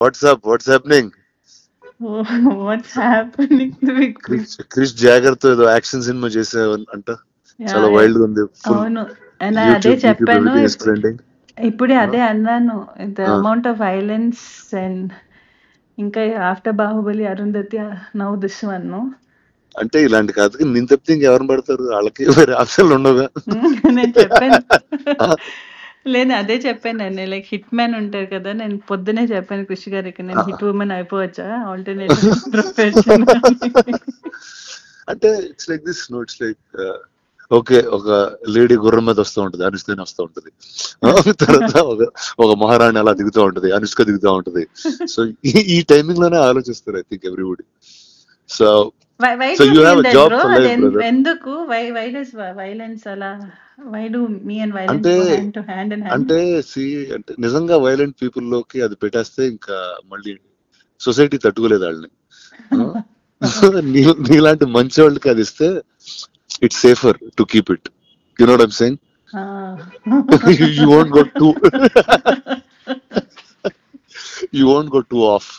Watts happening? What's happening with Krish? Krish జాగర్ తో ఏదో యాక్షన్ సినిమా చేసే అంట, యా చాలా వైల్డ్ గా ఉంది. ఫుల్ అవును. అండ్ అదే యూట్యూబ్ చెప్పాను. Everything is trending. ఇప్పుడే అదే అన్నాను. The amount of violence and ఇంకా after Baahubali Arundhati now this one. అంటే ఇలాంటి కథకి నేను తప్పితే ఇంకెవరిని పడతారు? వాళ్ళకి వేరే ఆప్షన్లు ఉండవుగా. నేను చెప్పాను. లేదు అదే చెప్పాను నేను, లైక్ హిట్ మ్యాన్ ఉంటారు కదా, నేను పొద్దునే చెప్పాను కృషి గారికి, నేను హిట్ ఉమెన్ అయిపోవచ్చా ఆల్టర్నేటివ్ ప్రొఫెషన్. అంటే it's like this no, it's like okay, ఒక లేడీ గుర్రం మీద వస్తూ ఉంటది, అనుష్క వస్తూ ఉంటది. తర్వాత ఒక మహారాణి అలా దిగుతూ ఉంటది, అనుష్క దిగుతూ ఉంటది. సో ఈ టైమింగ్ లోనే ఆలోచిస్తారు I think everybody. So why so do you have mean a that job bro? For అది లైఫ్, బ్రదర్. ఎందుకు? వై డస్ వైలెన్స్ అలా? Why do me and violence అంటే go hand to hand in hand? అంటే అంటే నిజంగా violent people లోకి అది పెట్టేస్తే ఇంకా మళ్ళీ సొసైటీ తట్టుకోలేదు వాళ్ళని. నీలాంటి మంచి వాళ్ళకి అది ఇస్తే it's safer to keep it. You know what I'm saying? You won't go two you won't go two of.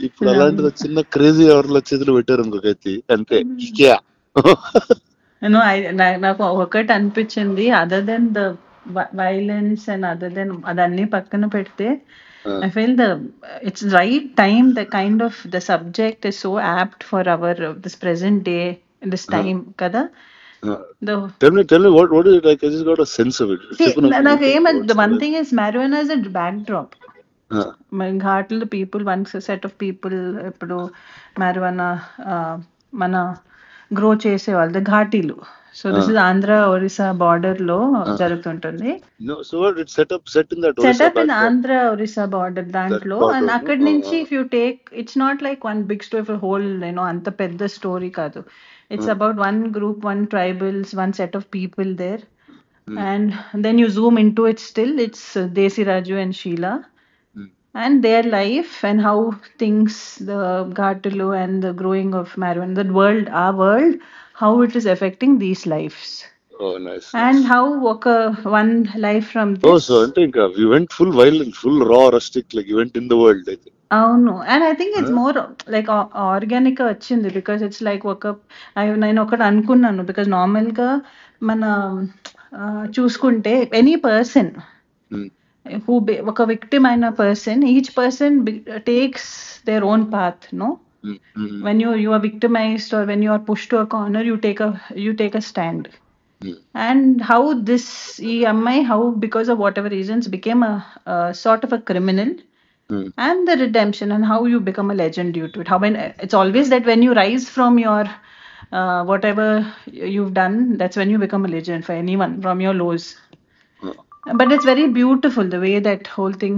ఇప్పుడు అలాంటిది చిన్న క్రేజీ ఎవరిలో చేతులు పెట్టారు ఇంకొకటి, అంతే. నాకు ఒకటి అనిపించింది, other than the violence and other than అదన్నీ పక్కన పెడితే, I feel it's right time, the kind of the subject is so apt for our this present day, this time kada. Tell me what is it like? I just got a sense of it. See, the one thing is marijuana is a backdrop. ఘాట్లు people, one set of people ఇప్పుడు marijuana మన grow చేసేవాళ్ళు ఘాటీలు. So this is Andhra Orissa border లో జరుగుతుంటుంది. Setup in Andhra Orissa border దాంట్లో. And అక్కడి నుంచి if you take, it's not like one big story for whole, అంత పెద్ద స్టోరీ కాదు. It's about one group, one tribals, one set of people there. And then you zoom into it, still it's Desi Raju and Sheila and their life and how things, the Ghatalu and the growing of marijuana, that world, our world, how it is affecting these lives. Oh, nice. And how one life from this. Oh, so I think we went full violent, full raw, rustic, like you went in the world, I think. అవును. And I think it's more like organic గా వచ్చింది, because it's like నేను ఒకటి అనుకున్నాను, because normal గా మన చూసుకుంటే any person who ఒక విక్టిమ్ అయిన person, each person takes their own path, no? when you are victimized or when you are pushed to a corner, you take a stand. And how this EMI, how because of whatever reasons became a sort of a criminal, and the redemption and how you become a legend due to it. How when it's always that when you rise from your whatever you've done, that's when you become a legend for anyone from your lows. But it's very beautiful the way that whole thing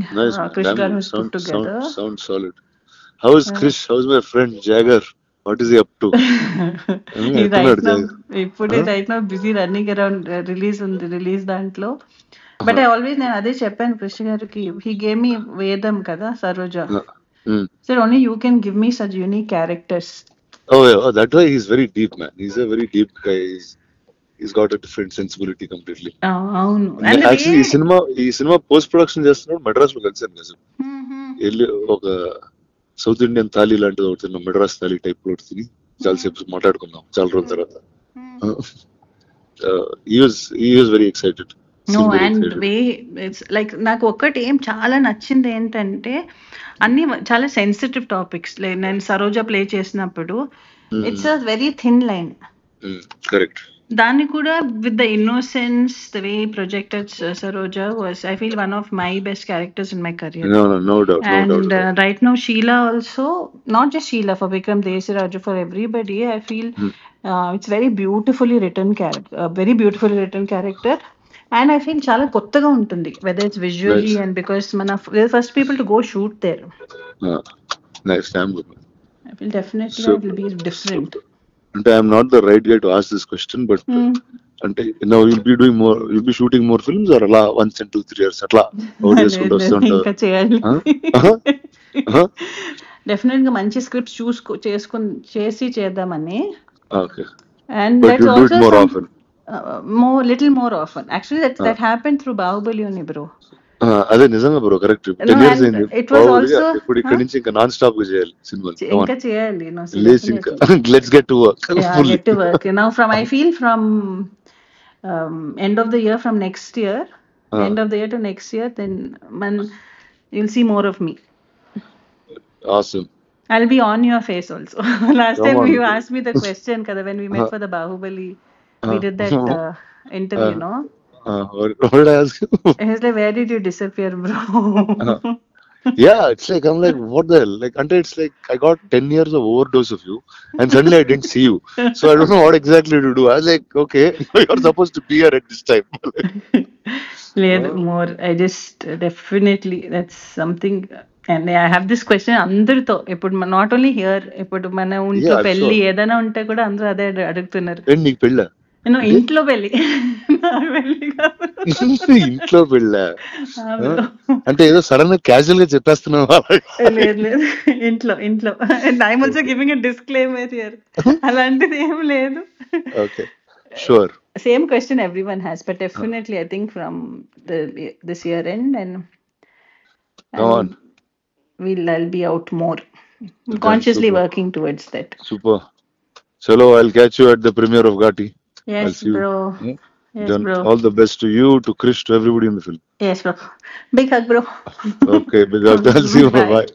Krish Garu has put together. Sounds solid. How is Krish? How's my friend Jagger? What is he up to? He's right now busy running around release దాంట్లో. But I always, నేను అదే చెప్పాను కృష్ణ గారికి, he gave me వేదం కదా, Saroja. Sir only you can give me such unique characters. Oh, that way he's very deep, man. He's a very deep guy. He's got a different sensibility completely. అవును. Actually ఈ cinema post production చేస్తున్నాడు మెడ్రాస్ లో కలిసాను కదా. వెళ్ళి ఒక south Indian thali లాంటిది ఒకటి తిన్నాం, మెడ్రాస్ థాలీ టైప్ ఒకటి తిని చాలాసేపు మాట్లాడుకున్నాం చాలా రోజుల తర్వాత. he was very excited. No, and way it's like నాకు ఒక్కటి ఏం చాలా నచ్చింది ఏంటంటే, అన్ని చాలా సెన్సిటివ్ టాపిక్స్. నేను సరోజ ప్లే చేసినప్పుడు it's a very thin line. Correct. దాన్ని కూడా with the innocence, the way projected Saroja was, I feel, one of my best characters in my career. No doubt. And right now Sheila also, not just Sheila, for Vikram, Desi Raju, for everybody, I feel it's very beautifully written character, very beautifully written character. And I feel చాలా కొత్తగా ఉంటుంది, whether it's visually and because we're the first people to go shoot there. Nice. I feel definitely it will be different. అంటే I'm not the right guy to ask this question, but అంటే now you'll be shooting more films or అలా once in 2-3 years అట్లా out చేసుకుంటూ వస్తుంటారు? ఇంకా చేయాలి. Definite గా మంచి స్క్రిప్ట్ చేసి చేద్దామని. Okay. And let's also do it more often. Little more often. Actually, that happened through Bahubali only, bro. అదే నిజంగా bro, correct. No, 10 years and అయింది it was బాహుబలి. also, ఇప్పుడు ఇక్కడి నుంచి ఇంకా నాన్ స్టాప్ గా చేయాలి సినిమాలు. ఇంకా చేయాలి. No, so లేచి ఇంకా definitely. Let's get to work Yeah, fully. get to work. Now I feel from end of the year, from next year, end of the year to next year, then you'll see more of me. Awesome. I'll be on your face also. Last Come time on. you asked me the question, kada, when we met for the Bahubali, we did that interview, no? What did I ask you? He was like, where did you disappear, bro? Yeah, it's like I'm like, what the hell? Like, until it's like I got 10 years of overdose of you, and suddenly I didn't see you. So I don't know what exactly to do. I was like, okay, you're supposed to be here at this time. లేదు more I just definitely that's something. And I have this question అందరితో, ఇప్పుడు not only here, ఇప్పుడు మన ఇంట్లో Yeah, I'm పెళ్లి sure. ఏదైనా ఉంటే కూడా అందరూ అదే అడుగుతున్నారు. ఏంటి నీకు పెళ్ళా? నేను ఇంట్లో పెళ్లి, నా పెళ్లి కాదు. ఇంట్లో పెళ్ళా? ఆ bro. అంటే ఏదో సడన్ గా క్యాజువల్ గా చెప్పేస్తున్నావు. లేదు లేదు, ఇంట్లో ఇంట్లో. And I'm also giving a disclaimer here. అలాంటిది ఏం లేదు. Okay, sure. Same question everyone has, but definitely I think from this year end, and Come on. I'll be out more, consciously super. working towards that. Super. Chalo, I'll catch you at the premiere of Ghati. I'll Yes see you. bro. Yes Then bro. all the best to you, to Krish, to everybody in the film. Yes bro. Big hug bro. Okay, big up. I'll see you. Bye. Bye.